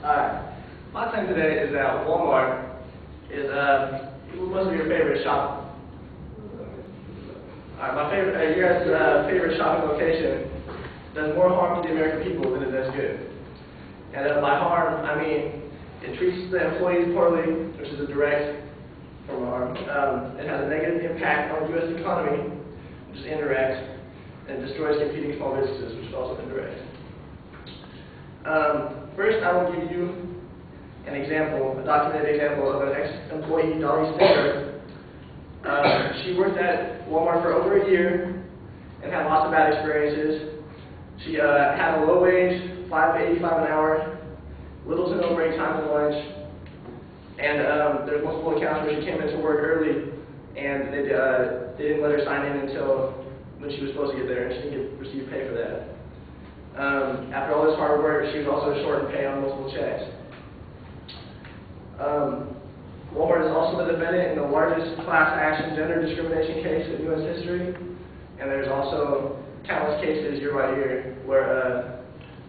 Alright, my claim today is that Walmart is must be your favorite shop. Alright, my favorite, your guys' favorite shopping location does more harm to the American people than it does good. And by harm, I mean it treats the employees poorly, which is a direct form of harm. It has a negative impact on the U.S. economy, which is indirect, and it destroys competing small businesses, which is also indirect. First, I will give you an example, a documented example of an ex-employee, Dolly Stinger. She worked at Walmart for over a year and had lots of bad experiences. She had a low wage, $5 to $85 an hour, little to no break time and lunch, and there's multiple accounts where she came into work early, and they didn't let her sign in until when she was supposed to get there, and she didn't receive pay for that. After all this hard work, she was also short in pay on multiple checks. Walmart is also the defendant in the largest class action gender discrimination case in U.S. history, and there's also countless cases year by year where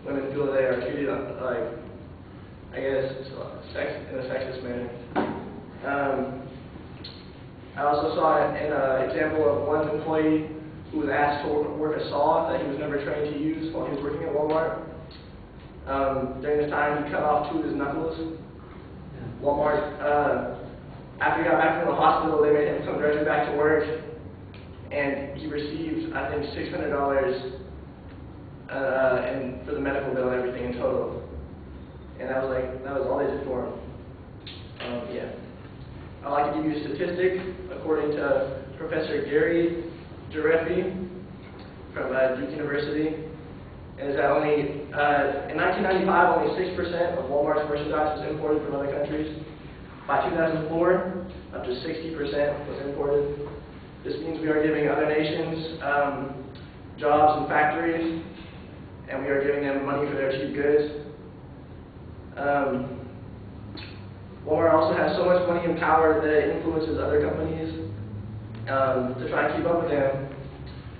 women feel they are treated like, I guess, in a sexist manner. I also saw an example of one employee who was asked to work a saw that he was never trained to use while he was working at Walmart. During this time, he cut off 2 of his knuckles. Walmart, after he got back from the hospital, they made him come directly back to work, and he received, I think, $600 for the medical bill and everything in total. And that was all they did for him. Yeah. I'd like to give you a statistic, according to Professor Gary Gereffi from Duke University, is that only, in 1995, only 6% of Walmart's merchandise was imported from other countries. By 2004, up to 60% was imported. This means we are giving other nations jobs and factories, and we are giving them money for their cheap goods. Walmart also has so much money and power that it influences other companies to try and keep up with them,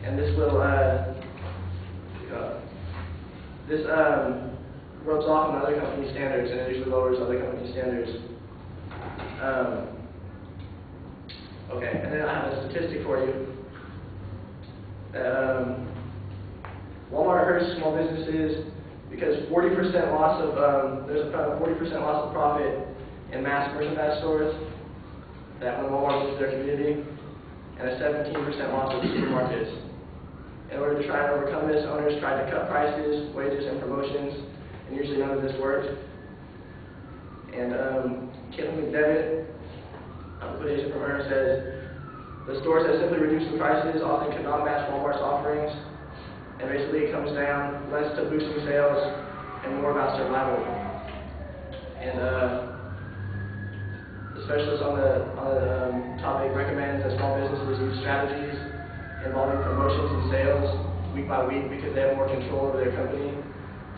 and this will rubs off on other company standards, and it usually lowers other company standards. Okay, and then I have a statistic for you. Walmart hurts small businesses because 40% loss of there's about 40% loss of profit in mass merchandise stores that when Walmart loses their community, and a 17% loss of supermarkets. In order to try and overcome this, owners tried to cut prices, wages, and promotions, and usually none of this worked. And Caitlin McDevitt, a quotation from her, says, "The stores that simply reduced the prices often could not match Walmart's offerings, and basically it comes down less to boosting sales and more about survival." And the specialist on the topic recommends that small businesses use strategies involving promotions and sales week by week because they have more control over their company,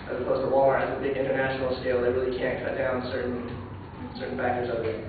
as opposed to Walmart at a big international scale. They really can't cut down certain factors of it.